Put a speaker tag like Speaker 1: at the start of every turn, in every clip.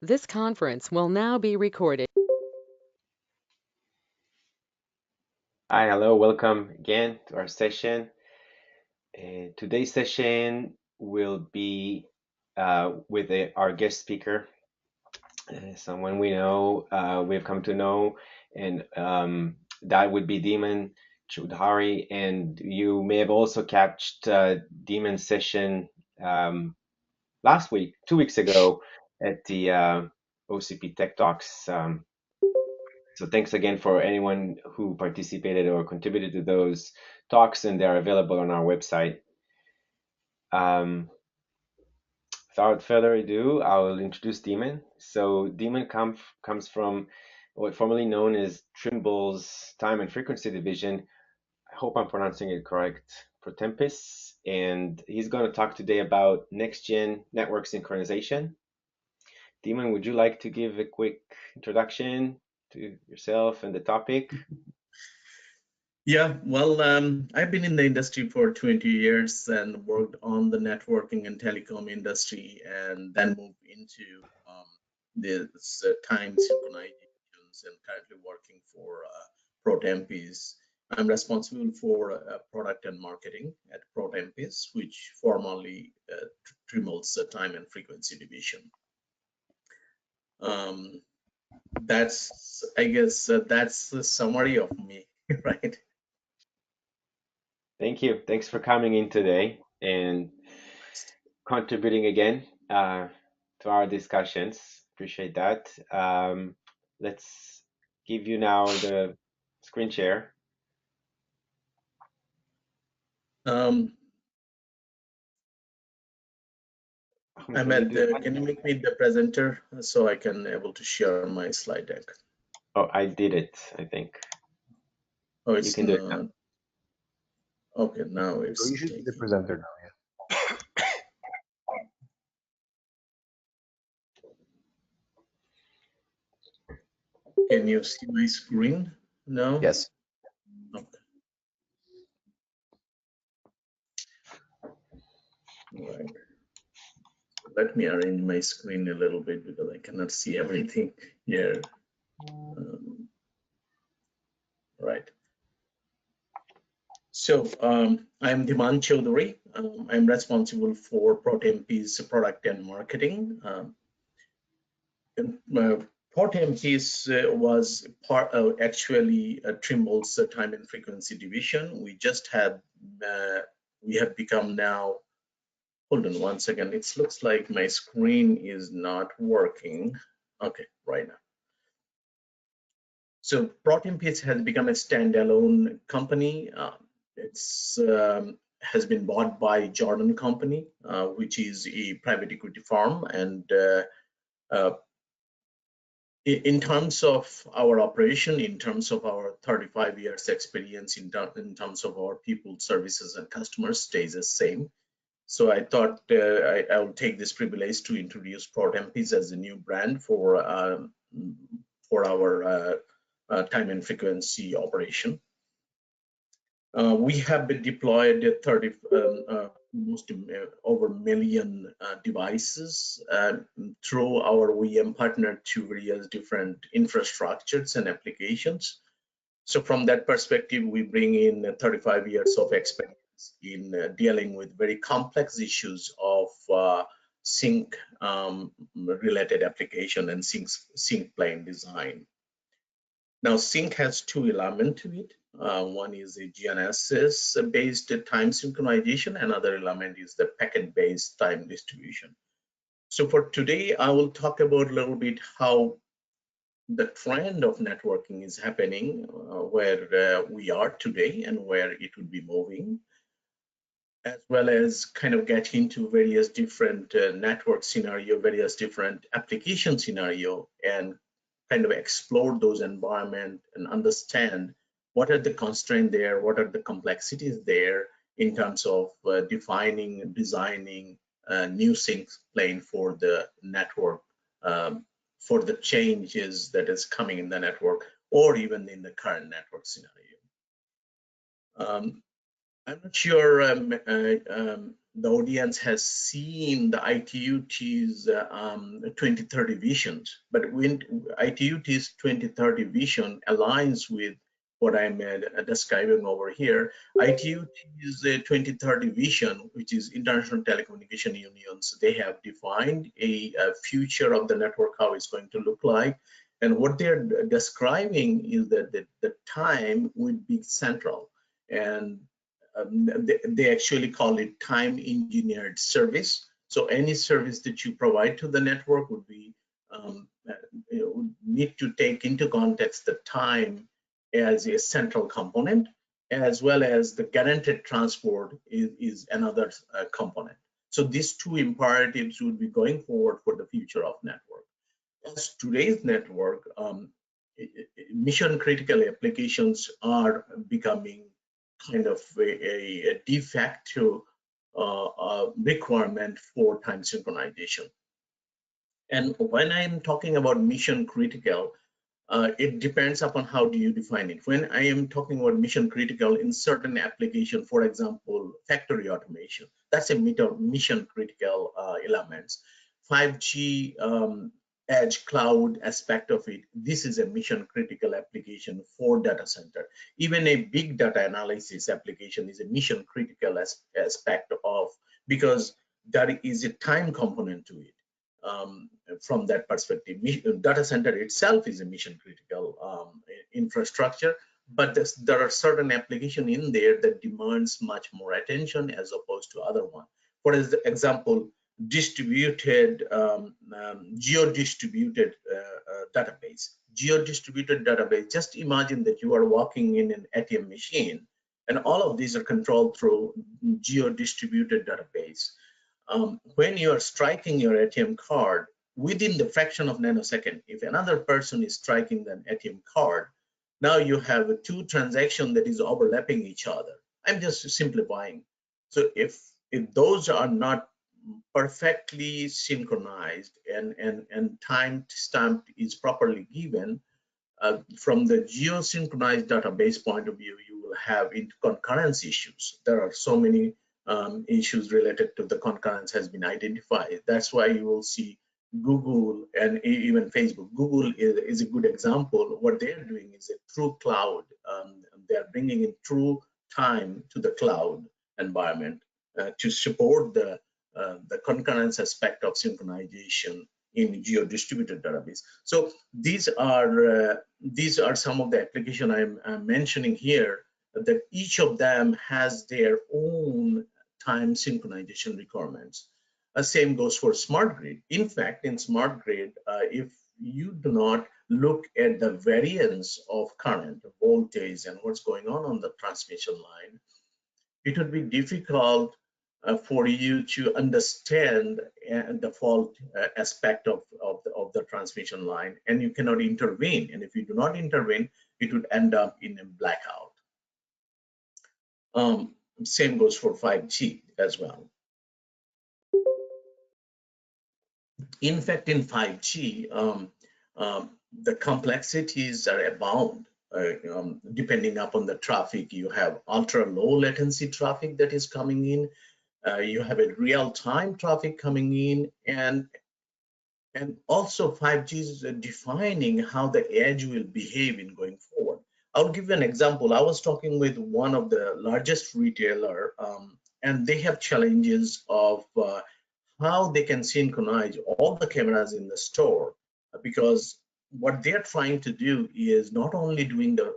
Speaker 1: This conference will now be recorded.
Speaker 2: Hi, hello, welcome again to our session. Today's session will be with our guest speaker, someone we've come to know, and that would be Dhiman Chowdhury. And you may have also catched Dhiman's session last week, 2 weeks ago, at the OCP Tech Talks. So thanks again for anyone who participated or contributed to those talks, and they're available on our website. Without further ado, I will introduce Dhiman. So Dhiman comes from what formerly known as Trimble's time and frequency division. I hope I'm pronouncing it correct, Protempis, and he's going to talk today about next-gen network synchronization. Dhiman, would you like to give a quick introduction to yourself and the topic?
Speaker 3: Yeah, well, I've been in the industry for 20 years and worked on the networking and telecom industry, and then moved into this time synchronizations, and currently working for Protempis. I'm responsible for product and marketing at Protempis, which formerly Trimble's time and frequency division. I guess, that's the summary of me, right?
Speaker 2: Thank you. Thanks for coming in today and contributing again to our discussions. Appreciate that. Let's give you now the screen share.
Speaker 3: Ahmed, can you make me the presenter so I can able to share my slide deck?
Speaker 2: Oh, I did it, I think.
Speaker 3: Oh, it's
Speaker 2: you can do it now.
Speaker 3: Okay, now it's.
Speaker 4: So you should be the presenter now, yeah.
Speaker 3: Can you see my screen? No?
Speaker 4: Yes.
Speaker 3: Okay. All right. Let me arrange my screen a little bit because I cannot see everything here. Right. So I'm Dhiman Chowdhury. I'm responsible for Protempis product and marketing. Protempis was part of actually Trimble's time and frequency division. We just had, we have become now, hold on one second. It looks like my screen is not working. Okay, right now. So Protempis has become a standalone company. It's has been bought by Jordan Company, which is a private equity firm, and in terms of our operation, in terms of our 35 years experience, in terms of our people, services, and customers, stays the same. So I thought I will take this privilege to introduce Protempis as a new brand for our time and frequency operation. We have been deployed over 1 million devices through our OEM partner to various different infrastructures and applications. So from that perspective, we bring in 35 years of experience in dealing with very complex issues of sync related application and sync plane design. Now, sync has two elements to it. One is a GNSS-based time synchronization. Another element is the packet-based time distribution. So for today, I will talk about a little bit how the trend of networking is happening, where we are today and where it would be moving, as well as kind of get into various different network scenario, various different application scenario, and kind of explore those environments and understand what are the constraints there, what are the complexities there in terms of defining and designing new sync plane for the network, for the changes that is coming in the network, or even in the current network scenario. I'm not sure, the audience has seen the ITUT's 2030 visions, but when ITUT's 2030 vision aligns with what I'm describing over here, ITUT's 2030 vision, which is International Telecommunication Unions, they have defined a future of the network, how it's going to look like. And what they're describing is that the time would be central. And they actually call it time engineered service. So any service that you provide to the network would be would need to take into context the time as a central component, as well as the guaranteed transport is another component. So these two imperatives would be going forward for the future of network. As today's network, mission critical applications are becoming kind of a de facto requirement for time synchronization. And when I'm talking about mission critical, it depends upon how do you define it. When I am talking about mission critical in certain application, for example, factory automation, that's a mission critical elements. 5G edge cloud aspect of it, this is a mission critical application for data center. Even a big data analysis application is a mission critical aspect of, because there is a time component to it. From that perspective, data center itself is a mission critical infrastructure, but there are certain applications in there that demands much more attention as opposed to other one. For example, distributed geo-distributed database. Geo-distributed database, just imagine that you are walking in an ATM machine and all of these are controlled through geo-distributed database. When you are striking your ATM card, within the fraction of nanosecond, if another person is striking the ATM card, now you have two transactions that is overlapping each other. I'm just simplifying. So if those are not perfectly synchronized and time stamp is properly given, from the geosynchronized database point of view, you will have concurrence issues. There are so many issues related to the concurrence has been identified. That's why you will see Google and even Facebook. Google is a good example. What they're doing is a true cloud. They're bringing in true time to the cloud environment to support the concurrence aspect of synchronization in geo-distributed database. So these are some of the application I'm mentioning here, that each of them has their own time synchronization requirements. Same goes for smart grid. In fact, in smart grid, if you do not look at the variance of current, voltage, and what's going on the transmission line, it would be difficult for you to understand the fault aspect of the transmission line, and you cannot intervene. And if you do not intervene, it would end up in a blackout. Same goes for 5G as well. In fact, in 5G, the complexities are abound. Depending upon the traffic, you have ultra low latency traffic that is coming in. You have a real-time traffic coming in, and also 5G is defining how the edge will behave in going forward. I'll give you an example. I was talking with one of the largest retailer, and they have challenges of how they can synchronize all the cameras in the store, because what they're trying to do is not only doing the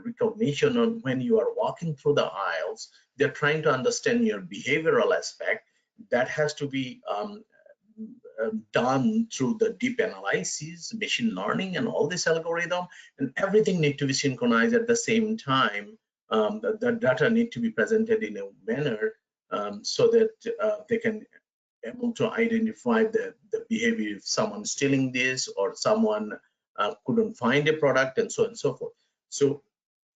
Speaker 3: recognition on when you are walking through the aisles, they're trying to understand your behavioral aspect. That has to be done through the deep analysis, machine learning, and all this algorithm, and everything need to be synchronized at the same time. The data need to be presented in a manner so that they can able to identify the behavior if someone's stealing this or someone couldn't find a product, and so on and so forth. So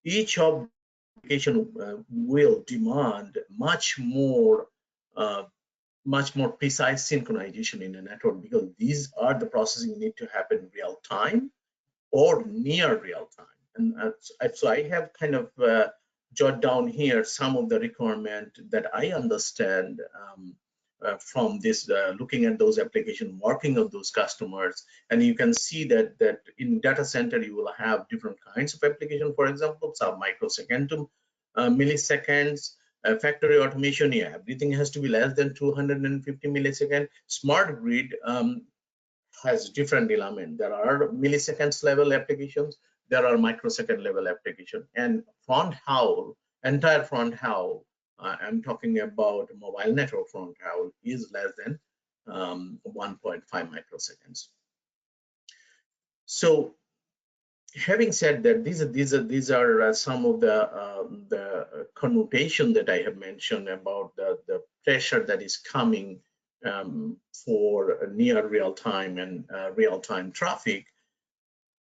Speaker 3: each of the application will demand much more precise synchronization in the network, because these are the processing need to happen real time or near real time. And so I have kind of jot down here some of the requirement that I understand from this, looking at those application, working of those customers. And you can see that in data center, you will have different kinds of application. For example, some microsecond to milliseconds. Factory automation, yeah, everything has to be less than 250 milliseconds. Smart grid has different element. There are milliseconds level applications, there are microsecond level application, and front haul, entire front haul, I'm talking about mobile network front haul, is less than 1.5 microseconds. So having said that, these are some of the connotation that I have mentioned about the pressure that is coming for near real time and real time traffic.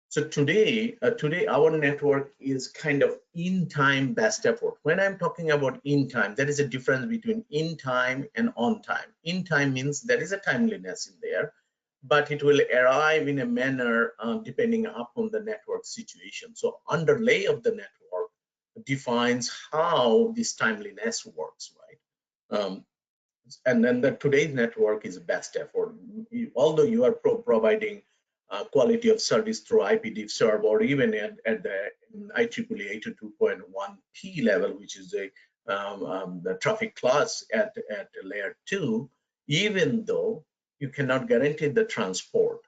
Speaker 3: So today our network is kind of in time best effort. When I'm talking about in time, there is a difference between in time and on time. In time means there is a timeliness in there, but it will arrive in a manner depending upon the network situation. So underlay of the network defines how this timeliness works, right? And then today's network is best effort. Although you are providing quality of service through IPv serve, or even at the IEEE 802.1p level, which is the traffic class at layer 2, even though you cannot guarantee the transport.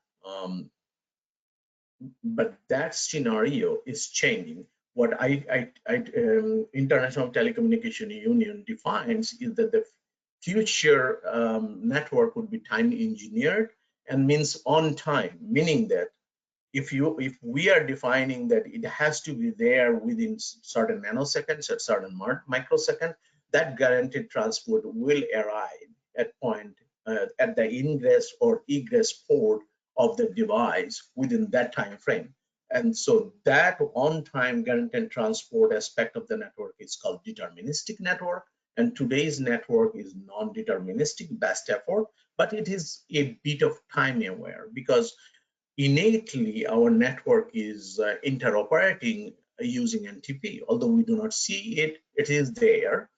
Speaker 3: But that scenario is changing. What International Telecommunication Union defines is that the future network would be time engineered and means on time, meaning that if we are defining that it has to be there within certain nanoseconds or certain microseconds, that guaranteed transport will arrive at point at the ingress or egress port of the device within that time frame. And so that on-time guaranteed transport aspect of the network is called deterministic network. And today's network is non-deterministic best effort, but it is a bit of time aware, because innately our network is interoperating using NTP. Although we do not see it, it is there.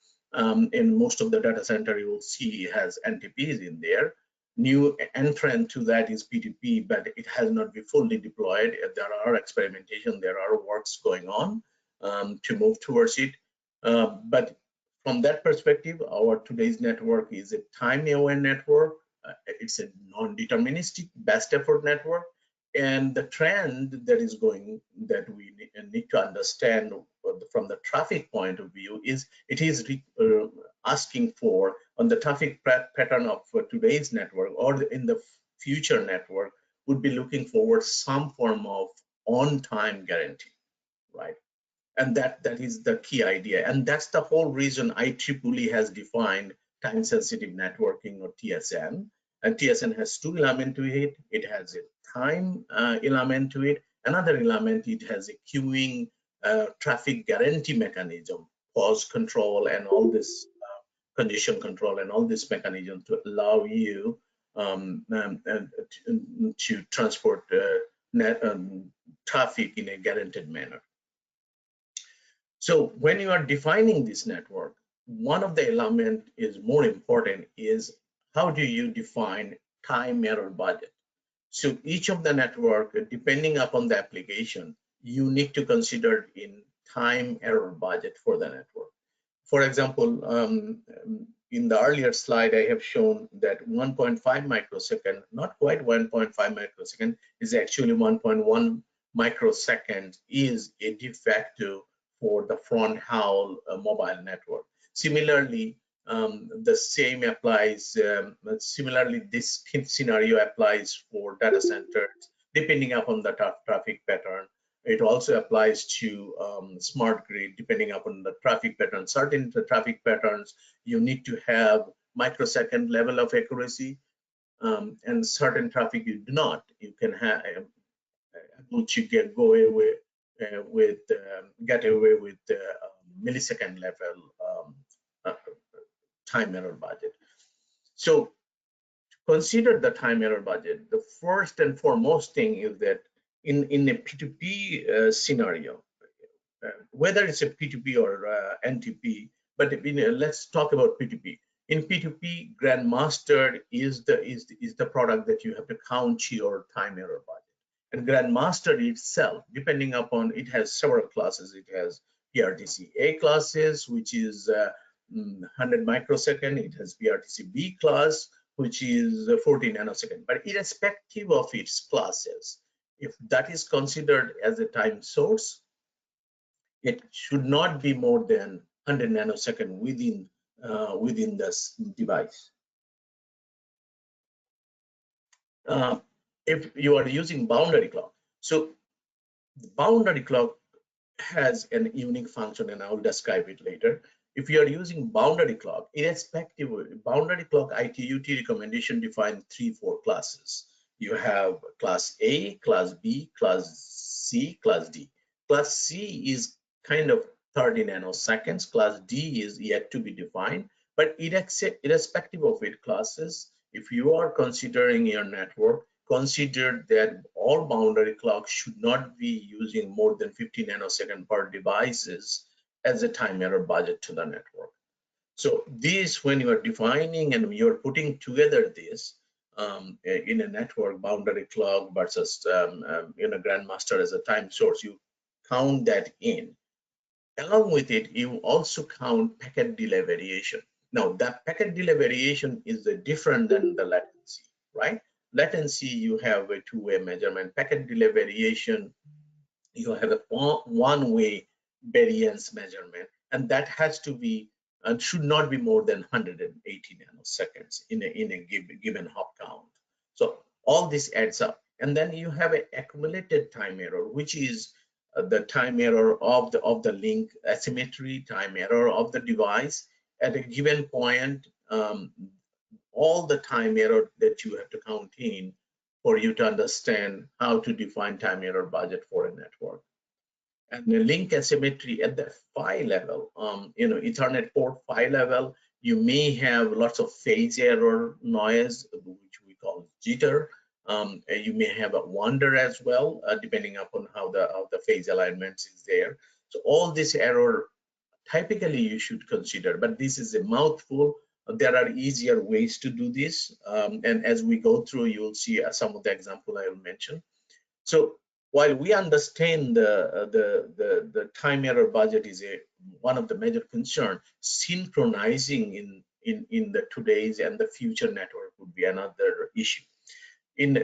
Speaker 3: In most of the data center, you will see it has NTPs in there. New entrant to that is PTP, but it has not been fully deployed. There are experimentation, there are works going on to move towards it. But from that perspective, our today's network is a time-aware network. It's a non-deterministic best effort network. And the trend that is going, that we need to understand from the traffic point of view, is it is asking for, on the traffic pattern of today's network or in the future network, would be looking forward some form of on-time guarantee, right? And that is the key idea. And that's the whole reason IEEE has defined time-sensitive networking, or TSN. And TSN has two elements to it. It has a time element to it. Another element, it has a queuing traffic guarantee mechanism, pause control, and all this condition control, and all this mechanism to allow you to transport traffic in a guaranteed manner. So when you are defining this network, one of the elements is more important is how do you define time error budget? So each of the network, depending upon the application, you need to consider in time error budget for the network. For example, in the earlier slide, I have shown that 1.5 microsecond, not quite 1.5 microsecond, is actually 1.1 microsecond is a de facto for the front haul mobile network. Similarly, the same applies, similarly, this scenario applies for data centers, depending upon the traffic pattern. It also applies to smart grid, depending upon the traffic pattern. Certain traffic patterns, you need to have microsecond level of accuracy, and certain traffic you do not. You can have, which you get away with millisecond level time error budget. So consider the time error budget. The first and foremost thing is that in a P2P scenario, whether it's a P2P or NTP, but let's talk about P2P. In P2P, Grandmaster is the product that you have to count your time error budget. And Grandmaster itself, depending upon, it has several classes. It has PRTC A classes, which is 100 microsecond. It has PRTC B class, which is 40 nanosecond. But irrespective of its classes, if that is considered as a time source, it should not be more than 100 nanosecond within this device. If you are using boundary clock, so the boundary clock has an unique function, and I will describe it later. If you are using boundary clock, irrespective of boundary clock, ITUT recommendation define 3-4 classes. You have class A, class B, class C, class D. Class C is kind of 30 nanoseconds. Class D is yet to be defined, but irrespective of its classes, if you are considering your network, consider that all boundary clocks should not be using more than 50 nanosecond per devices as a time error budget to the network. So this, when you are defining and you're putting together this in a network, boundary clock versus Grandmaster as a time source, you count that in. Along with it, you also count packet delay variation. Now, that packet delay variation is different than the latency, right? Latency, you have a two-way measurement. Packet delay variation, you have a one-way variance measurement, and that has to be and should not be more than 180 nanoseconds in a given hop count. So all this adds up, and then you have an accumulated time error, which is the time error of the link asymmetry, time error of the device at a given point, all the time error that you have to count in for you to understand how to define time error budget for a network. And the link asymmetry at the PHY level, Ethernet port PHY level, you may have lots of phase error noise, which we call jitter. You may have a wander as well, depending upon how the phase alignments is there. So all this error, typically you should consider, but this is a mouthful. There are easier ways to do this, and as we go through, you'll see some of the example I will mention. So while we understand the time error budget is one of the major concern, synchronizing in the today's and the future network would be another issue. In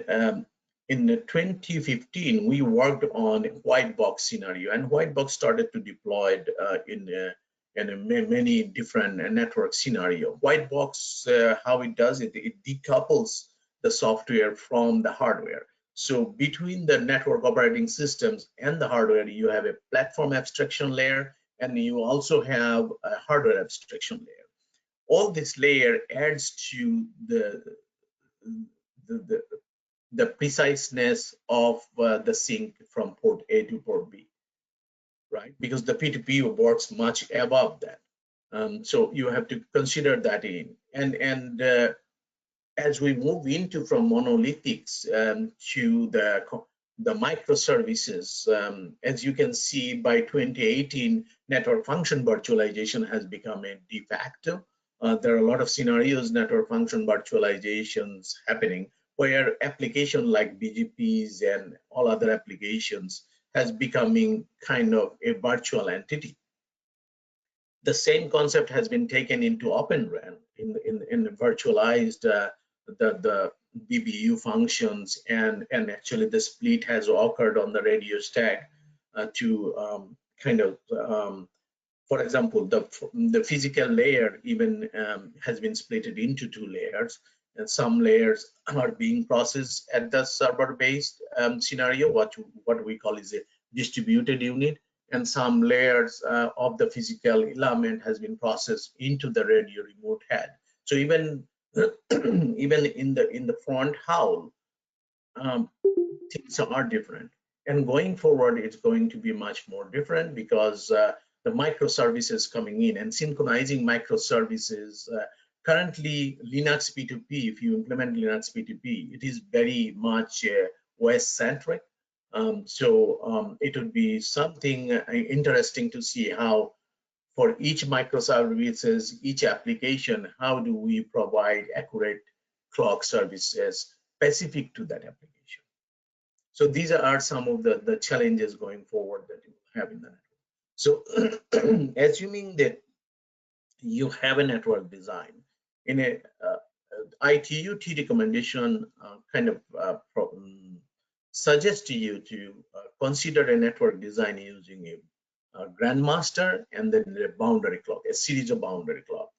Speaker 3: 2015, we worked on whitebox scenario, and whitebox started to deploy in many different network scenario. Whitebox, how it does it decouples the software from the hardware. So between the network operating systems and the hardware, you have a platform abstraction layer, and you also have a hardware abstraction layer. All this layer adds to the preciseness of the sync from port A to port B, right? Because the P2P works much above that. So you have to consider that in. And as we move into from monolithics to the microservices, as you can see, by 2018, network function virtualization has become a de facto. There are a lot of scenarios, network function virtualizations happening, where application like BGPs and all other applications has becoming kind of a virtual entity. The same concept has been taken into Open RAN in the virtualized the BBU functions, and actually the split has occurred on the radio stack to kind of for example, the physical layer even has been split into two layers, and some layers are being processed at the server-based scenario, what we call is a distributed unit, and some layers of the physical element has been processed into the radio remote head. So even even in the front haul, things are different. And going forward, it's going to be much more different because the microservices coming in and synchronizing microservices. Currently, Linux P2P, if you implement Linux P2P, it is very much OS-centric. It would be something interesting to see how for each microservices, each application, how do we provide accurate clock services specific to that application. So these are some of the challenges going forward that you have in the network. So assuming that you have a network design in a ITU-T recommendation suggest to you to consider a network design using a grandmaster and then a boundary clock, a series of boundary clock.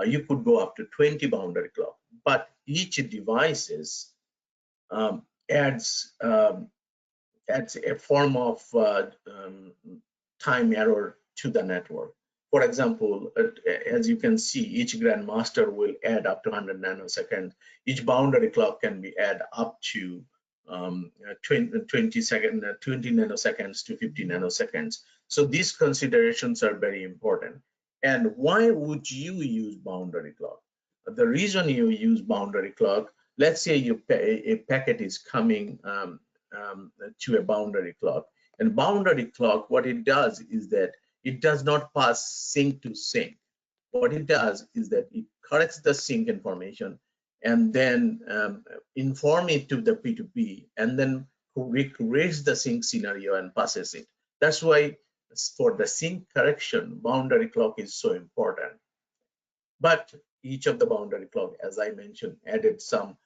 Speaker 3: You could go up to 20 boundary clock, but each devices adds a form of time error to the network. For example, as you can see, each grandmaster will add up to 100 nanoseconds. Each boundary clock can be add up to 20 nanoseconds to 50 nanoseconds. So these considerations are very important. And why would you use boundary clock? The reason you use boundary clock, let's say a packet is coming to a boundary clock. And boundary clock, what it does is that it does not pass sync to sync. What it does is that it corrects the sync information and then inform it to the P2P and then recreates the sync scenario and passes it. That's why for the sync correction, boundary clock is so important. But each of the boundary clock, as I mentioned, added the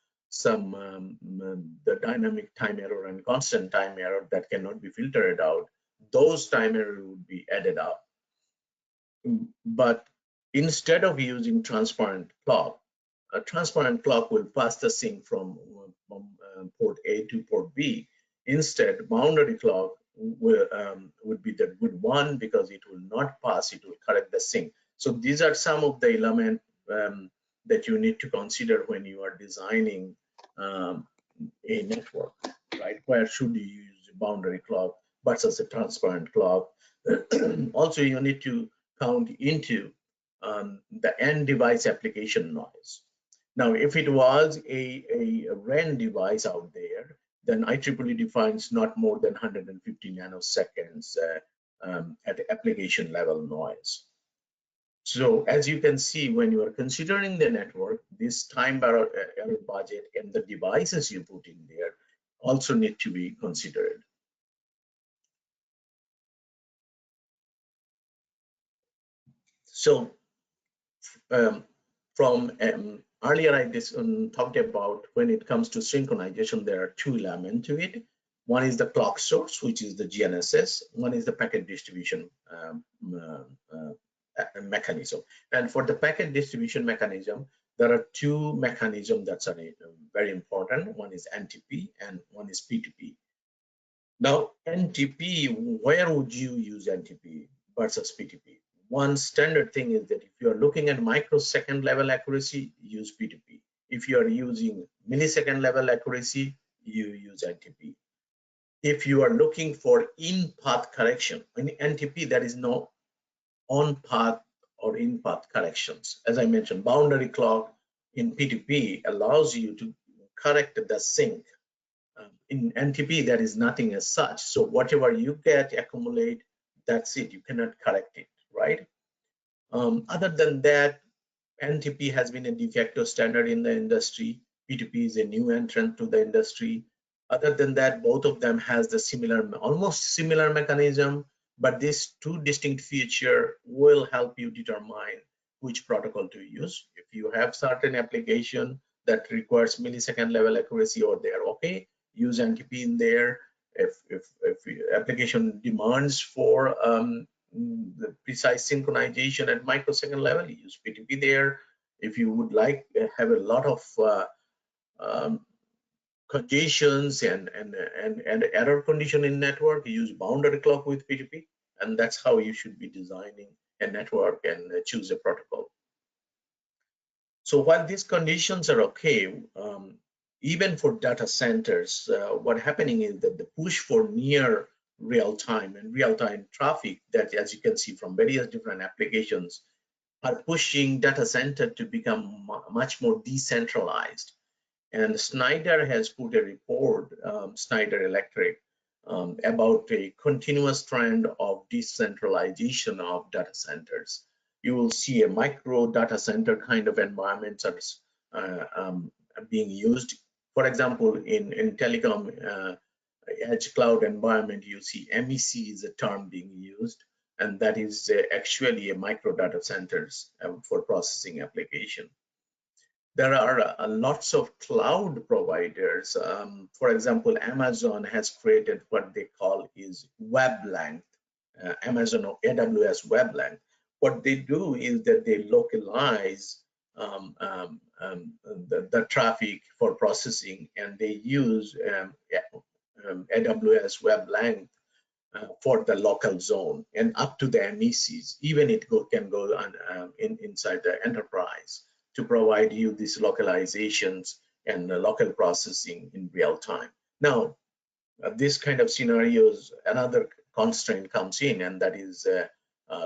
Speaker 3: dynamic time error and constant time error that cannot be filtered out. Those time error would be added up. But instead of using transparent clock, a transparent clock will pass the sync from port A to port B. Instead, boundary clock would be the good one because it will not pass, it will correct the sync. So these are some of the elements that you need to consider when you are designing a network, right? Where should you use a boundary clock versus a transparent clock? Also, you need to count into the end device application noise. Now, if it was a RAN device out there, then IEEE defines not more than 150 nanoseconds at application level noise. So as you can see, when you are considering the network, this time error budget and the devices you put in there also need to be considered. So earlier I talked about when it comes to synchronization, there are two elements to it. One is the clock source, which is the GNSS. One is the packet distribution mechanism. And for the packet distribution mechanism, there are two mechanisms that are very important. One is NTP and one is P2P. Now, NTP, where would you use NTP versus P2P? One standard thing is that if you are looking at microsecond level accuracy, use P2P. If you are using millisecond level accuracy, you use NTP. If you are looking for in-path correction, in NTP, there is no on-path or in-path corrections. As I mentioned, boundary clock in P2P allows you to correct the sync. In NTP, there is nothing as such. So whatever you get, accumulate, that's it. You cannot correct it, right? Other than that, NTP has been a de facto standard in the industry. P2P is a new entrant to the industry. Other than that, both of them has the similar, almost similar mechanism, but these two distinct features will help you determine which protocol to use. If you have certain application that requires millisecond level accuracy, or they're okay, use NTP in there. If application demands for the precise synchronization at microsecond level, use P2P there. If you would like have a lot of congestions and error condition in network, use boundary clock with P2P, and that's how you should be designing a network and choose a protocol. So while these conditions are okay, even for data centers, what's happening is that the push for near real-time and real-time traffic that, as you can see from various different applications, are pushing data center to become much more decentralized. And Schneider has put a report, Schneider Electric, about a continuous trend of decentralization of data centers. You will see a micro data center kind of environments are being used. For example, in telecom edge cloud environment, you see MEC is a term being used, and that is actually a micro data centers for processing application. There are lots of cloud providers. For example, Amazon has created what they call is WebLength, Amazon or AWS WebLength. What they do is that they localize the traffic for processing, and they use AWS WebLength for the local zone and up to the MECs. Even it can go on, inside the enterprise to provide you these localizations and local processing in real time. Now, this kind of scenarios, another constraint comes in, and that is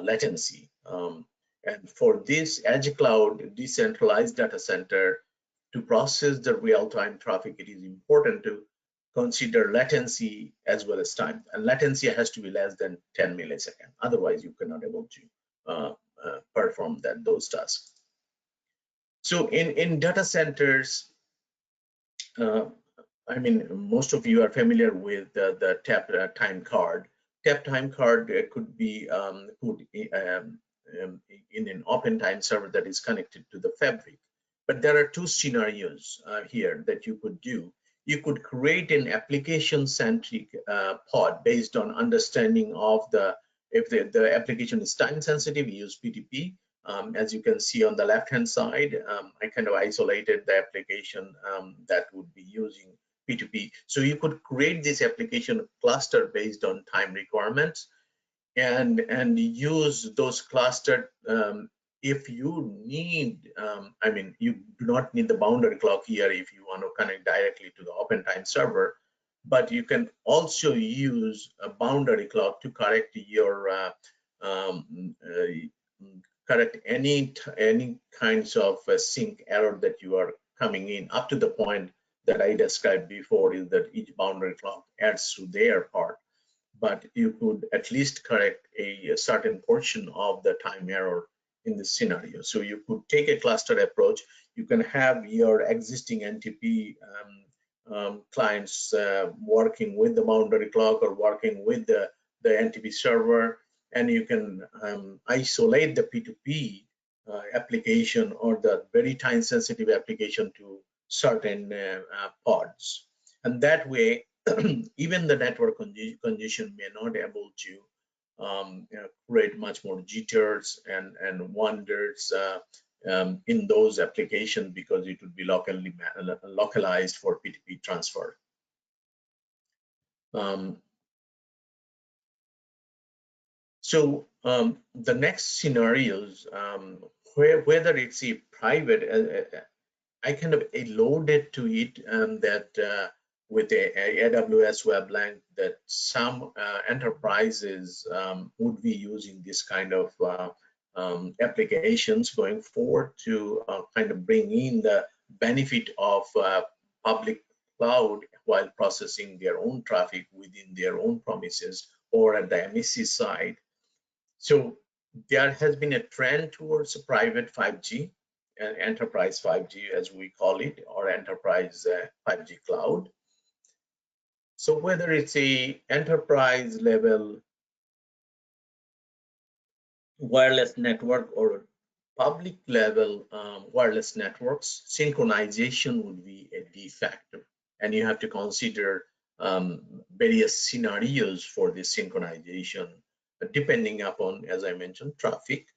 Speaker 3: latency. And for this edge cloud decentralized data center to process the real-time traffic, it is important to consider latency as well as time. And latency has to be less than 10 milliseconds. Otherwise, you cannot able to perform those tasks. So in data centers, I mean, most of you are familiar with the tap time card. Tap time card could be put in an open time server that is connected to the fabric. But there are two scenarios here that you could do. You could create an application-centric pod based on understanding of if the application is time sensitive, you use PTP. As you can see on the left-hand side, I kind of isolated the application that would be using P2P. So you could create this application cluster based on time requirements and use those clustered. If you need, I mean, you do not need the boundary clock here if you want to connect directly to the open time server, but you can also use a boundary clock to correct your correct any kinds of sync error that you are coming in, up to the point that I described before, is that each boundary clock adds to their part. But you could at least correct a certain portion of the time error in this scenario. So you could take a cluster approach. You can have your existing NTP clients working with the boundary clock or working with the NTP server, and you can isolate the P2P application or the very time sensitive application to certain pods. And that way, even the network congestion may not able to create much more jitters and wonders in those applications, because it would be localized for P2P transfer. So the next scenarios, whether it's a private, I kind of alluded to it that with a AWS WebLength, that some enterprises would be using this kind of applications going forward to kind of bring in the benefit of public cloud while processing their own traffic within their own premises or at the MEC side. So there has been a trend towards private 5G and enterprise 5G, as we call it, or enterprise 5G cloud. So whether it's a enterprise level wireless network or public level wireless networks, synchronization would be a de facto, and you have to consider various scenarios for this synchronization, depending upon, as I mentioned, traffic,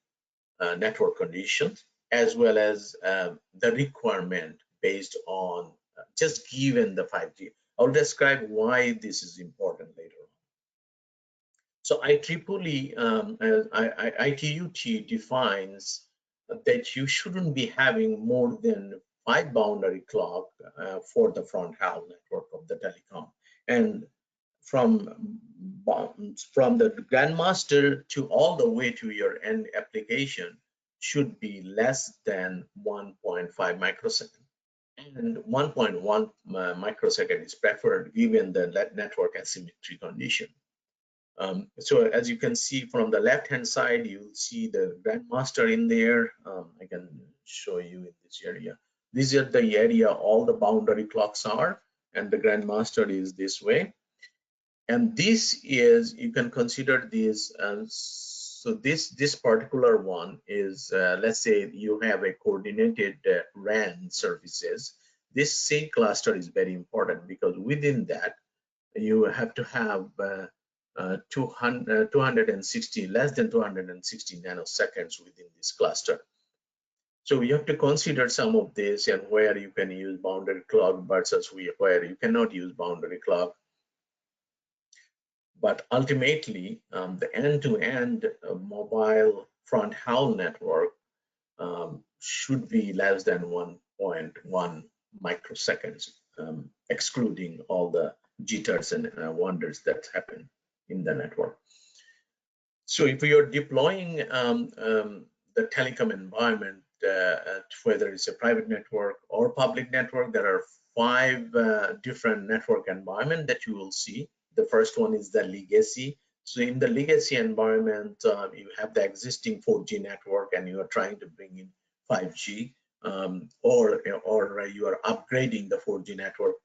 Speaker 3: network conditions, as well as the requirement based on just given the 5G. I'll describe why this is important later on. So IEEE, ITU-T defines that you shouldn't be having more than 5 boundary clock for the front haul network of the telecom. And from the grandmaster to all the way to your end application should be less than 1.5 microsecond. and 1.1 microsecond is preferred given the network asymmetry condition. So as you can see from the left hand side, you'll see the grandmaster in there. I can show you in this area. This is the area all the boundary clocks are, and the grandmaster is this way. And this is, you can consider this as, so this particular one is, let's say you have a coordinated RAN services. This sync cluster is very important because within that you have to have 260, less than 260 nanoseconds within this cluster. So you have to consider some of this and where you can use boundary clock versus where you cannot use boundary clock. But ultimately, the end-to-end mobile front haul network should be less than 1.1 microseconds, excluding all the jitters and wonders that happen in the network. So if you're deploying the telecom environment, whether it's a private network or public network, there are 5 different network environments that you will see. The first one is the legacy. So in the legacy environment, you have the existing 4G network and you are trying to bring in 5G, or you are upgrading the 4G network,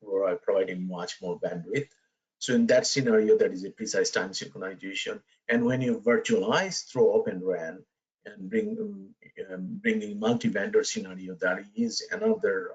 Speaker 3: providing much more bandwidth. So in that scenario, that is a precise time synchronization. And when you virtualize through Open RAN and bringing multi-vendor scenario, that is another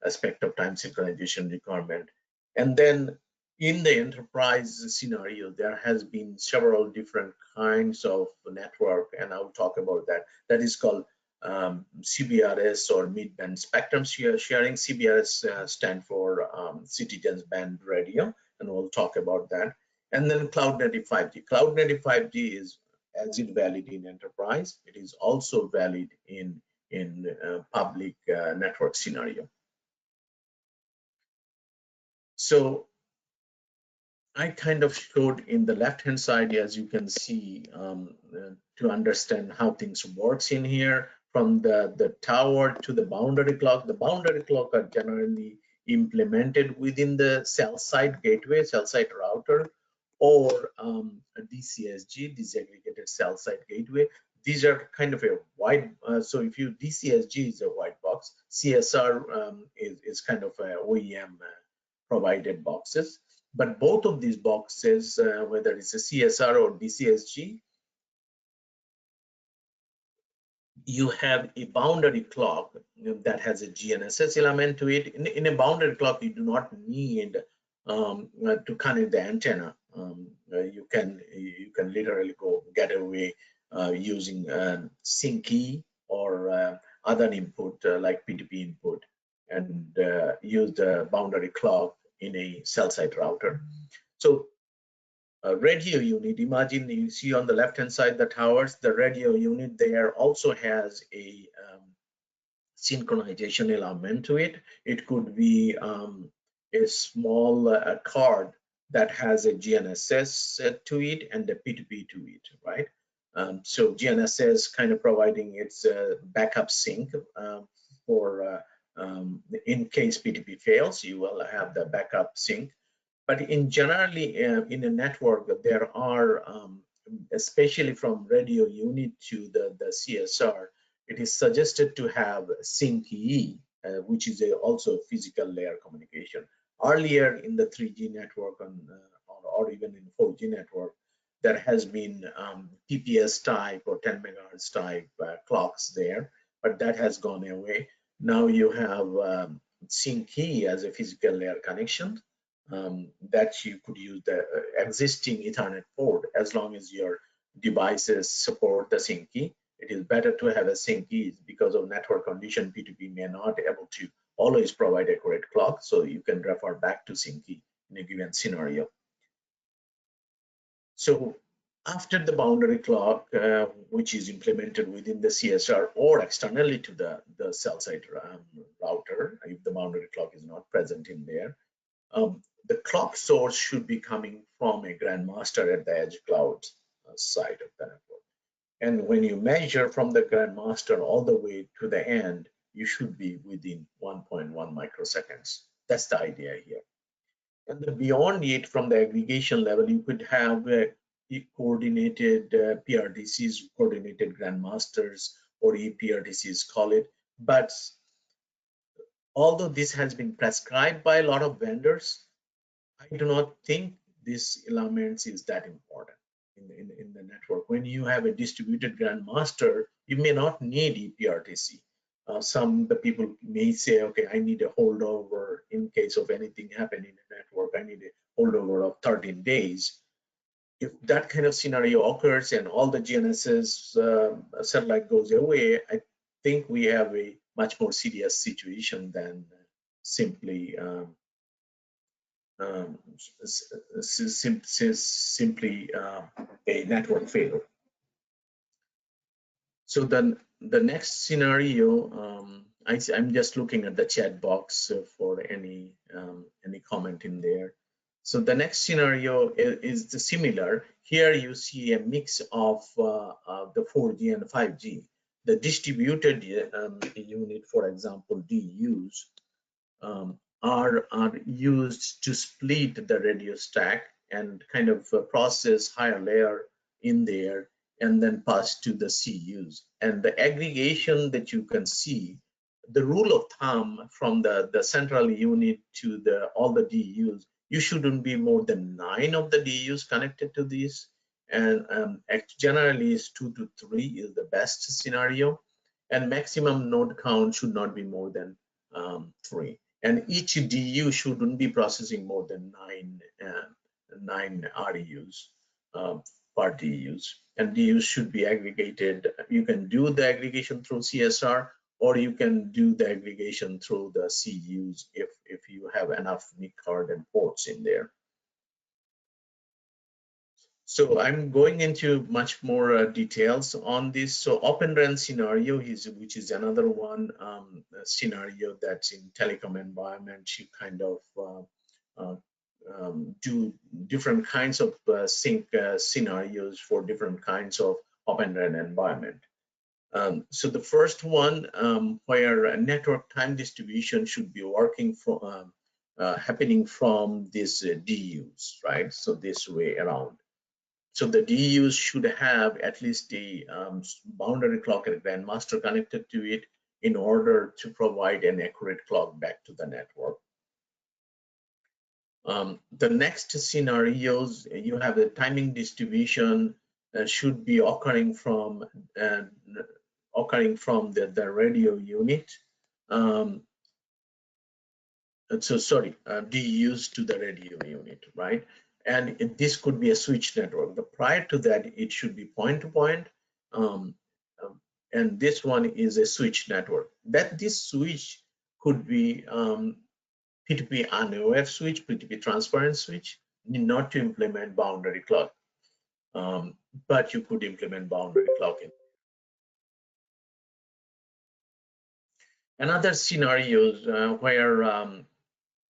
Speaker 3: aspect of time synchronization requirement. And then in the enterprise scenario, there has been several different kinds of network, and I'll talk about that. That is called CBRS or mid-band spectrum sharing. CBRS stand for Citizens Band Radio, and we'll talk about that. And then cloud native 5G. Cloud native 5G is, as it valid in enterprise, it is also valid in public network scenario. So I kind of showed in the left-hand side, as you can see, to understand how things works in here, from the tower to the boundary clock. The boundary clock are generally implemented within the cell site gateway, cell site router, or a DCSG, disaggregated cell site gateway. These are kind of a white, so if you, DCSG is a white box, CSR is kind of a OEM provided boxes. But both of these boxes, whether it's a CSR or DCSG, you have a boundary clock that has a GNSS element to it. In a boundary clock, you do not need to connect the antenna. You can literally go get away using sync key or other input like PTP input, and use the boundary clock in a cell site router. So radio unit, imagine you see on the left hand side the towers, the radio unit there also has a synchronization element to it. It could be a small card that has a GNSS to it and a P2P to it, right? So GNSS kind of providing its backup sync for in case P2P fails, you will have the backup sync. But in generally in a network, there are, especially from radio unit to the CSR, it is suggested to have sync-E, which is also physical layer communication. Earlier in the 3G network or even in 4G network, there has been TPS type or 10 megahertz type clocks there, but that has gone away. Now you have sync-E as a physical layer connection. That you could use the existing Ethernet port as long as your devices support the sync key. It is better to have a sync key because of network condition. P2P may not be able to always provide a correct clock, so you can refer back to sync key in a given scenario. So after the boundary clock, which is implemented within the CSR or externally to the cell site router, if the boundary clock is not present in there, the clock source should be coming from a grandmaster at the edge cloud side of the network. And when you measure from the grandmaster all the way to the end, you should be within 1.1 microseconds. That's the idea here. And then beyond it, from the aggregation level, you could have coordinated PRDCs, coordinated grandmasters, or ePRDCs call it. But although this has been prescribed by a lot of vendors, I do not think this elements is that important in the network. When you have a distributed grandmaster, you may not need ePRTC. The people may say, okay, I need a holdover in case of anything happening in the network. I need a holdover of 13 days. If that kind of scenario occurs and all the GNSS satellite goes away, I think we have a much more serious situation than simply simply a network failure. So then the next scenario, I'm just looking at the chat box for any comment in there. So the next scenario is similar. Here you see a mix of the 4G and 5G. The distributed unit, for example, DUs, are used to split the radio stack and kind of process higher layer in there and then pass to the CUs. And the aggregation that you can see, the rule of thumb from the central unit to all the DUs, you shouldn't be more than 9 of the DUs connected to this. And generally is 2 to 3 is the best scenario. And maximum node count should not be more than 3. And each DU shouldn't be processing more than 9 REUs per DUs. And DUs should be aggregated. You can do the aggregation through CSR, or you can do the aggregation through the CUs if you have enough NIC card and ports in there. So I'm going into much more details on this. So Open RAN scenario which is another one scenario that's in telecom environment. You kind of do different kinds of sync scenarios for different kinds of Open RAN environment. So the first one, where a network time distribution should be working from happening from these DUs, right? So this way around. So the DUs should have at least a boundary clock and a grandmaster connected to it in order to provide an accurate clock back to the network. The next scenarios, you have the timing distribution should be occurring from the radio unit. DUs to the radio unit, right? And this could be a switch network. But prior to that, it should be point-to-point. And this one is a switch network. This switch could be P2P unaware switch, P2P transparent switch, need not to implement boundary clock. But you could implement boundary clocking. Another scenarios where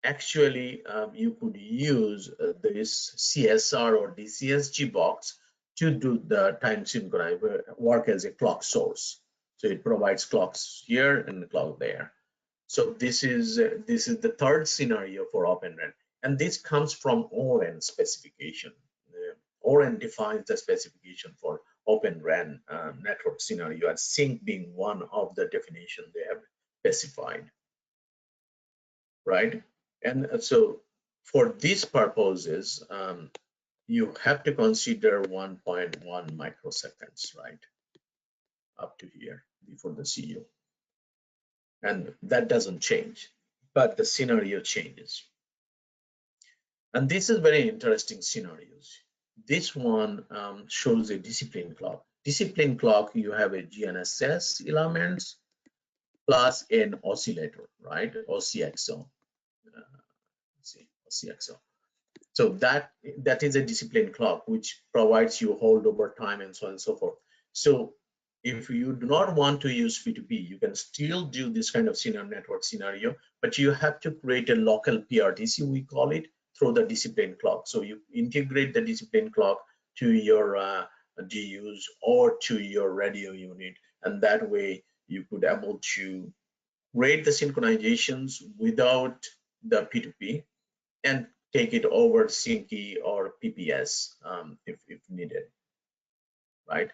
Speaker 3: actually you could use this CSR or DCSG box to do the time synchronize, work as a clock source. So it provides clocks here and the clock there. So this is the third scenario for Open RAN, and this comes from ORAN specification. ORAN defines the specification for Open RAN network scenario, and sync being one of the definition they have specified, right? And so for these purposes, you have to consider 1.1 microseconds, right? Up to here before the CU. And that doesn't change, but the scenario changes. And this is very interesting scenarios. This one shows a discipline clock. Discipline clock, you have a GNSS elements plus an oscillator, right? OCXO. OCXO. So that is a discipline clock which provides you holdover time and so on and so forth. So if you do not want to use P2P, you can still do this kind of network scenario, but you have to create a local PRTC, we call it, through the discipline clock. So you integrate the discipline clock to your DUs or to your radio unit, and that way you could able to create the synchronizations without the P2P, and take it over Syncy or PPS if needed, right?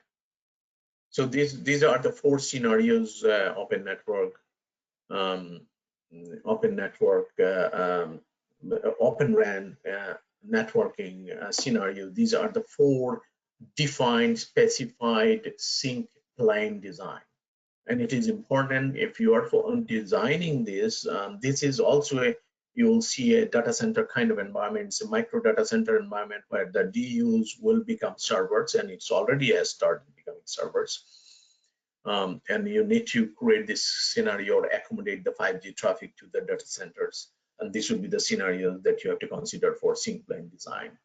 Speaker 3: So these are the 4 scenarios: open network, open RAN networking scenario. These are the 4 defined, specified sync plane design. And it is important, if you are designing this, this is also you'll see a data center kind of environment. It's a micro data center environment where the DUs will become servers, and it's already has started becoming servers. And you need to create this scenario or accommodate the 5G traffic to the data centers. And this would be the scenario that you have to consider for sync plane design.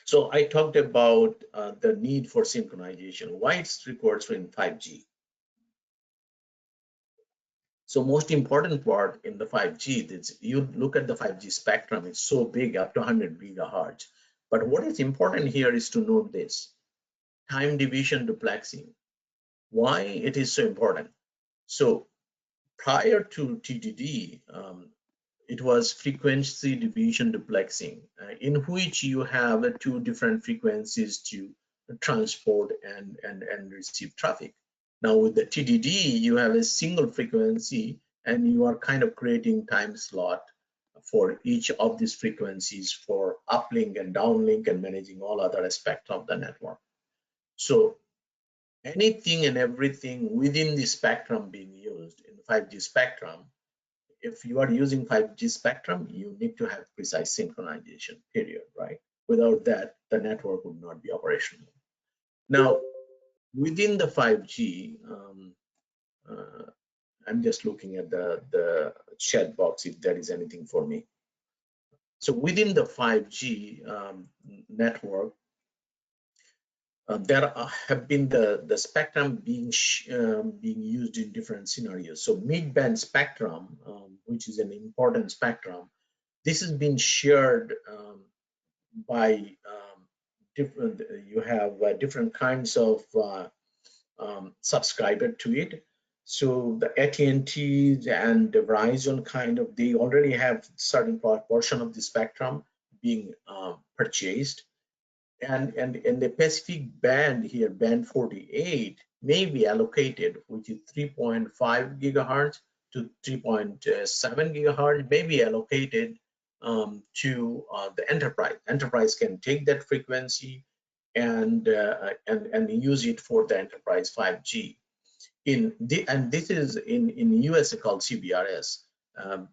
Speaker 3: So I talked about the need for synchronization, why it's required in 5G. So most important part in the 5G is you look at the 5G spectrum, it's so big, up to 100 gigahertz. But what is important here is to note this: time division duplexing. Why it is so important? So prior to TDD, it was frequency division duplexing, in which you have 2 different frequencies to transport and receive traffic. Now with the TDD, you have a single frequency, and you are kind of creating time slot for each of these frequencies for uplink and downlink and managing all other aspects of the network. So anything and everything within the spectrum being used in 5G spectrum, if you are using 5G spectrum, you need to have precise synchronization, period, right? Without that, the network would not be operational. Now, within the 5G, I'm just looking at the chat box if there is anything for me. So within the 5G network, there have been the spectrum being used in different scenarios. So mid-band spectrum, which is an important spectrum, this has been shared by different. You have different kinds of subscriber to it. So the AT&T and the Verizon kind of, they already have certain portion of the spectrum being purchased. And the Pacific band here, band 48, may be allocated, which is 3.5 gigahertz to 3.7 gigahertz, may be allocated to the enterprise. Enterprise can take that frequency and use it for the enterprise 5G. And this is in US called CBRS.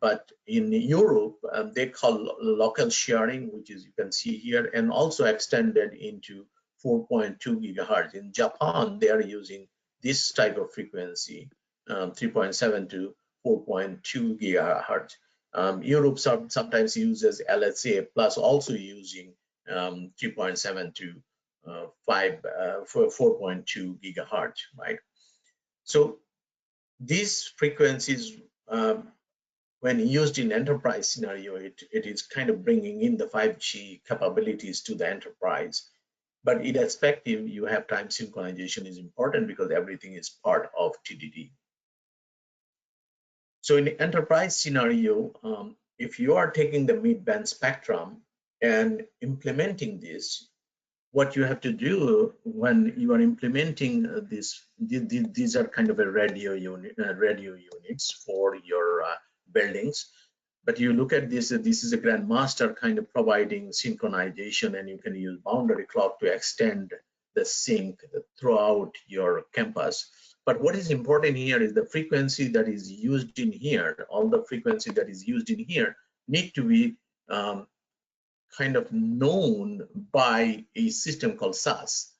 Speaker 3: But in Europe, they call local sharing, which is you can see here, and also extended into 4.2 gigahertz. In Japan, they are using this type of frequency, 3.7 to 4.2 gigahertz. Europe sometimes uses LSA, plus also using 3.7 to 4.2 gigahertz, right? So these frequencies, when used in enterprise scenario, it is kind of bringing in the 5G capabilities to the enterprise. But irrespective, you have time synchronization is important because everything is part of TDD. So in the enterprise scenario, if you are taking the mid-band spectrum and implementing this, what you have to do when you are implementing these are kind of a radio units for your buildings. But you look at this is a grandmaster kind of providing synchronization, and you can use boundary clock to extend the sync throughout your campus. But what is important here is the frequency that is used in here, all the frequency that is used in here need to be kind of known by a system called SAS.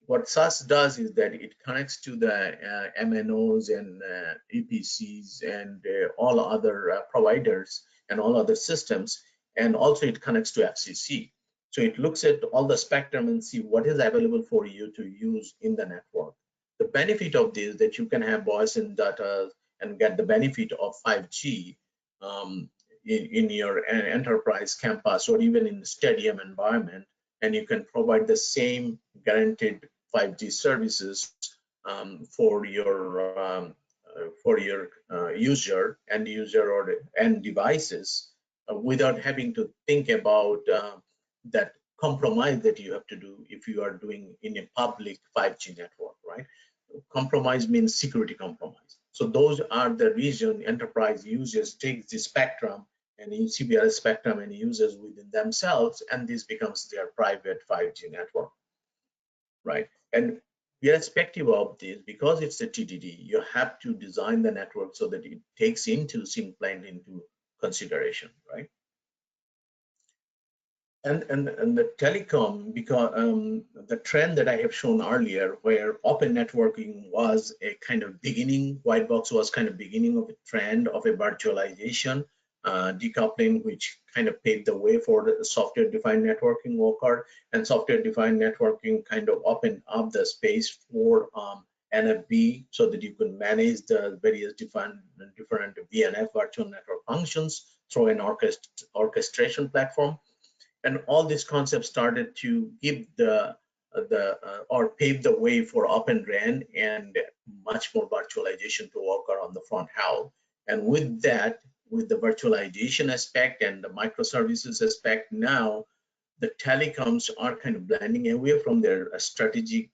Speaker 3: What SAS does is that it connects to the MNOs and EPCs and all other providers and all other systems, and also it connects to FCC. So it looks at all the spectrum and see what is available for you to use in the network. The benefit of this is that you can have voice and data and get the benefit of 5G in your enterprise campus or even in the stadium environment, and you can provide the same guaranteed 5G services for your for your user, end user or end devices, without having to think about that compromise that you have to do if you are doing in a public 5G network, right? Compromise means security compromise. So those are the reason enterprise users take the spectrum and CBRS spectrum and uses within themselves, and this becomes their private 5G network, right? And irrespective of this, because it's a TDD, you have to design the network so that it takes into sync plane into consideration, right? And the telecom, because the trend that I have shown earlier, where open networking was a kind of beginning, whitebox was kind of beginning of a trend of a virtualization, decoupling, which kind of paved the way for the software-defined networking occurred, and software-defined networking kind of opened up the space for NFV, so that you can manage the various different VNF, virtual network functions, through an orchestration platform. And all these concepts started to give or pave the way for Open RAN and much more virtualization to occur on the front house. And with that, with the virtualization aspect and the microservices aspect, now the telecoms are kind of blending away from their strategic,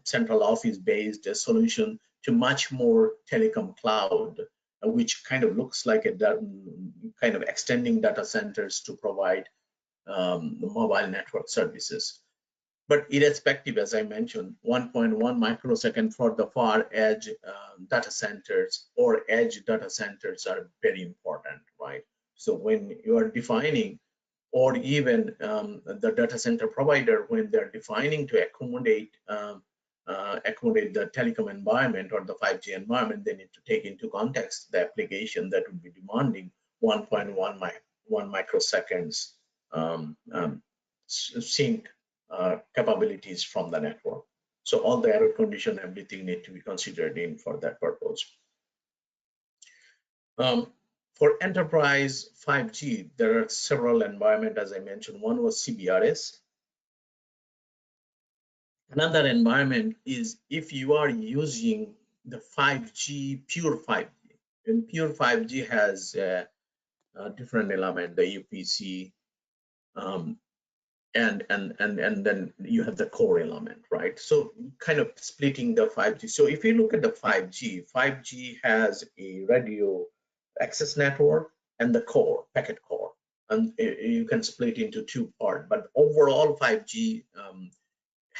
Speaker 3: central office-based solution to much more telecom cloud, which kind of looks like a kind of extending data centers to provide the mobile network services. But irrespective, as I mentioned, 1.1 microsecond for the far edge data centers or edge data centers are very important, right? So when you are defining, or even the data center provider, when they're defining to accommodate the telecom environment or the 5G environment, they need to take into context the application that would be demanding 1.1 microseconds sync capabilities from the network. So all the error condition, everything need to be considered in for that purpose. For enterprise 5G, there are several environments, as I mentioned. One was CBRS. Another environment is if you are using the 5G, pure 5G. And pure 5G has different element, the UPC, and then you have the core element, right? So kind of splitting the 5G. So if you look at the 5G has a radio access network and the core, packet core, and you can split into two parts. But overall, 5G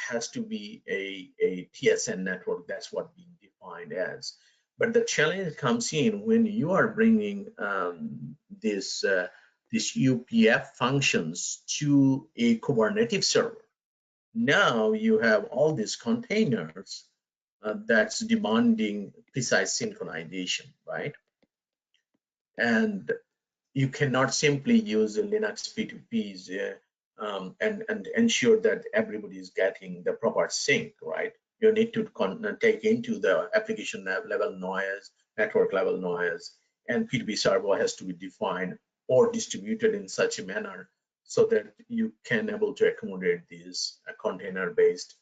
Speaker 3: has to be a TSN network. That's what being defined as. But the challenge comes in when you are bringing this UPF functions to a Kubernetes server. Now you have all these containers that's demanding precise synchronization, right? And you cannot simply use Linux P2Ps and ensure that everybody is getting the proper sync, right? You need to take into the application level noise, network level noise, and P2P server has to be defined or distributed in such a manner so that you can able to accommodate these container-based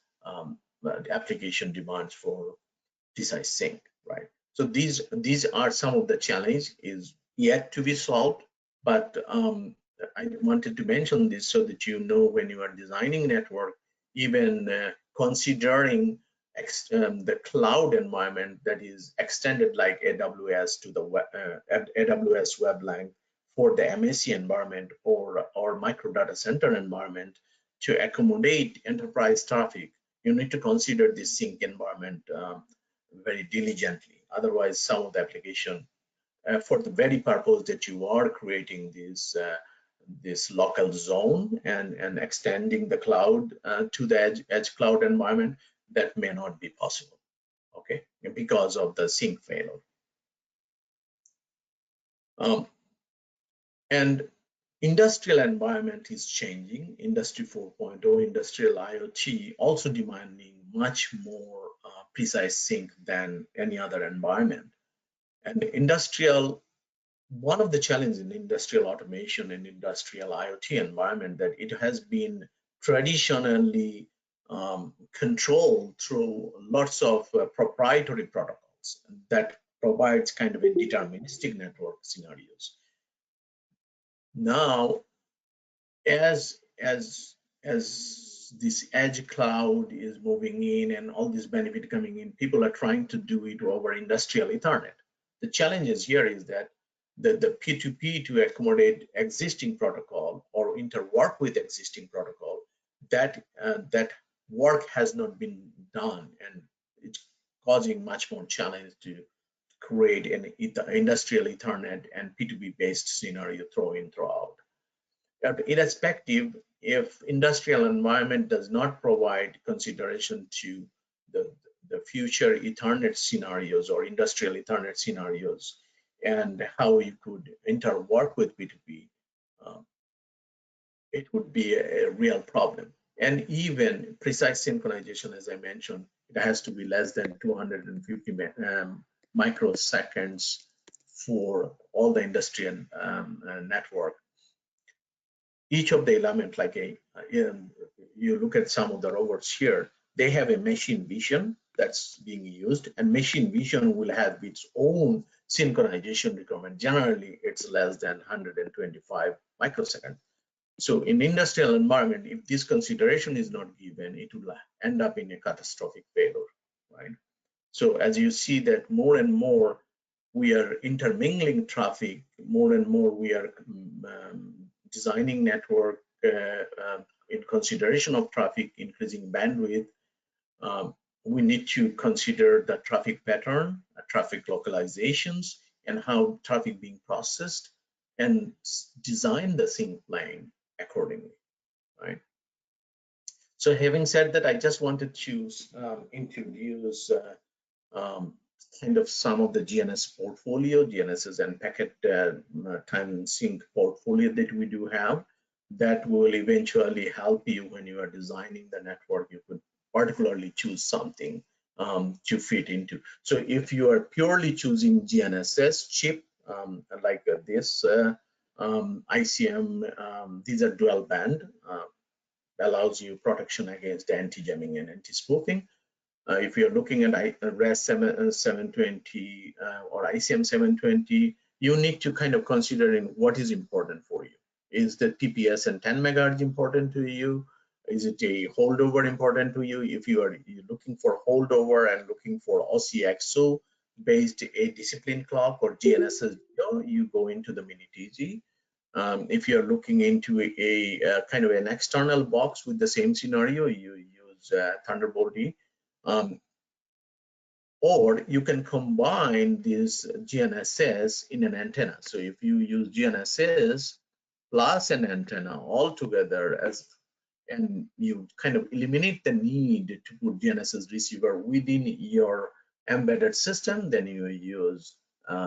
Speaker 3: application demands for precise sync, right? So these are some of the challenge is yet to be solved, but I wanted to mention this so that you know when you are designing network, even considering the cloud environment that is extended like AWS to the AWS WebLang for the MAC environment or micro data center environment to accommodate enterprise traffic, you need to consider this sync environment very diligently. Otherwise, some of the application for the very purpose that you are creating this local zone and extending the cloud to the edge cloud environment, that may not be possible, okay, because of the sync failure. And industrial environment is changing. Industry 4.0, industrial IoT also demanding much more precise sync than any other environment. And one of the challenges in industrial automation and industrial IoT environment that it has been traditionally controlled through lots of proprietary protocols. that provides kind of a deterministic network scenarios. Now, as this edge cloud is moving in and all this benefit coming in, people are trying to do it over industrial Ethernet. The challenges here is that the P2P to accommodate existing protocol or interwork with existing protocol, that work has not been done, and it's causing much more challenge to create an industrial Ethernet and P2P based scenario throw in, throw out. Irrespective, if industrial environment does not provide consideration to the future Ethernet scenarios or industrial Ethernet scenarios and how you could interwork with P2P, it would be a real problem. And even precise synchronization, as I mentioned, it has to be less than 250 microseconds for all the industrial network. Each of the elements, like you look at some of the robots here, they have a machine vision that's being used, and machine vision will have its own synchronization requirement. Generally, it's less than 125 microseconds. So in industrial environment, if this consideration is not given, it will end up in a catastrophic failure, right? So as you see that more and more we are intermingling traffic, more and more we are designing network in consideration of traffic, increasing bandwidth. We need to consider the traffic pattern, traffic localizations, and how traffic being processed, and design the sync plane accordingly, right? So having said that, I just wanted to introduce kind of some of the GNS portfolio, GNSS and packet time sync portfolio that we do have, that will eventually help you when you are designing the network. You could particularly choose something to fit into. So if you are purely choosing GNSS chip, like this ICM, these are dual band, allows you protection against anti-jamming and anti-spoofing. If you're looking at RES 720 or ICM 720, you need to kind of consider in what is important for you. Is the TPS and 10 megahertz important to you? Is it a holdover important to you? If you're looking for holdover and looking for OCXO based a discipline clock or GNSS, you go into the Mini-TG. If you're looking into a kind of an external box with the same scenario, you use Thunderbolt D. Or you can combine this GNSS in an antenna. So if you use GNSS plus an antenna all together, and you kind of eliminate the need to put GNSS receiver within your embedded system, then you use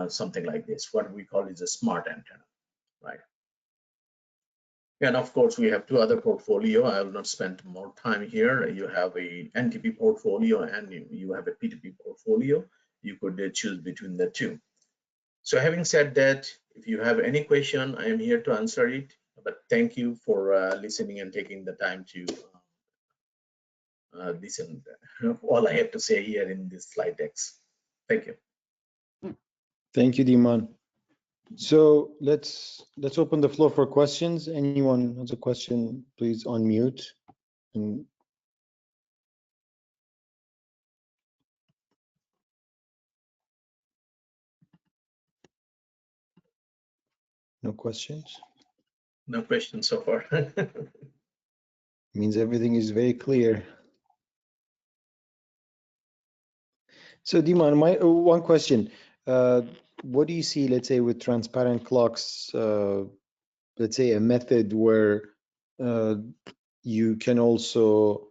Speaker 3: something like this. What we call is a smart antenna, right? And of course, we have two other portfolio. I will not spend more time here. You have a NTP portfolio and you have a P2P portfolio. You could choose between the two. So having said that, if you have any question, I am here to answer it. But thank you for listening and taking the time to listen. All I have to say here in this slide decks. Thank you.
Speaker 5: Thank you, Dhiman. So let's open the floor for questions. Anyone has a question, please unmute. And no questions?
Speaker 3: No questions so far.
Speaker 5: Means everything is very clear. So Dhiman, my one question. What do you see, let's say, with transparent clocks, let's say a method where you can also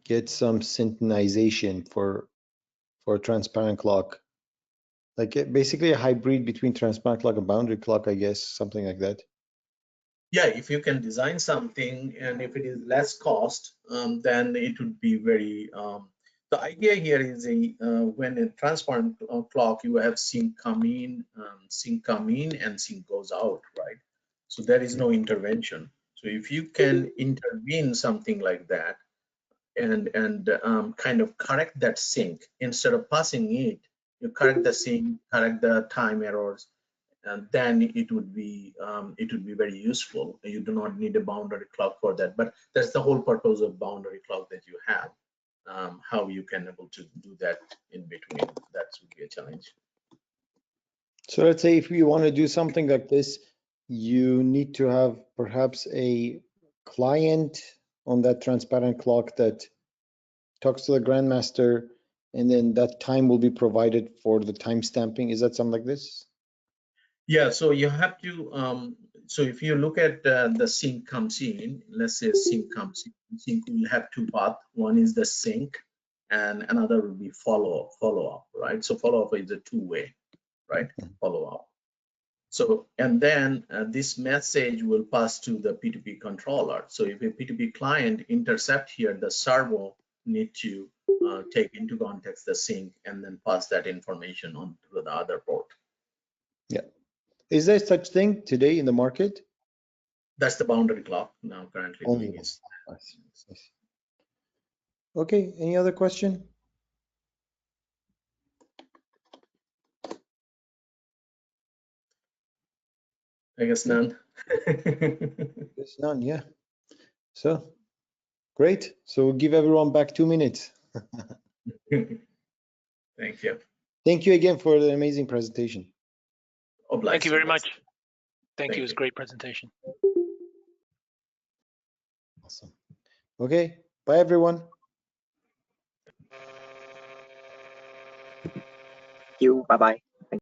Speaker 5: get some synchronization for a transparent clock, like basically a hybrid between transparent clock and boundary clock, I guess, something like that?
Speaker 3: Yeah, if you can design something and if it is less cost, then it would be very the idea here is when a transparent clock, you have sync come in and sync goes out, right? So there is no intervention. So if you can intervene something like that and kind of correct that sync, instead of passing it, you correct the sync, correct the time errors, and then it would be very useful. You do not need a boundary clock for that, but that's the whole purpose of boundary clock that you have. How you can able to do that in between, that would be a challenge.
Speaker 5: So let's say if you want to do something like this, you need to have perhaps a client on that transparent clock that talks to the grandmaster, and then that time will be provided for the time stamping. Is that something like this?
Speaker 3: Yeah, so you have to, so if you look at the sync comes in, let's say sync comes in, sync will have two paths. One is the sync and another will be follow up, right? So follow up is a two-way, right? Follow up. So, and then this message will pass to the P2P controller. So if a P2P client intercept here, the server need to take into context the sync and then pass that information on to the other port.
Speaker 5: Yeah. Is there such thing today in the market?
Speaker 3: That's the boundary clock now currently doing is.
Speaker 5: Okay, any other question?
Speaker 3: I guess none.
Speaker 5: It's none, yeah. So great. So we'll give everyone back 2 minutes.
Speaker 3: Thank you.
Speaker 5: Thank you again for the amazing presentation.
Speaker 3: Obliged.
Speaker 6: Thank you very much. Thank you. It
Speaker 3: Thank
Speaker 6: was a
Speaker 3: you.
Speaker 6: great presentation.
Speaker 5: Awesome. Okay, bye everyone.
Speaker 7: Thank you. Bye bye.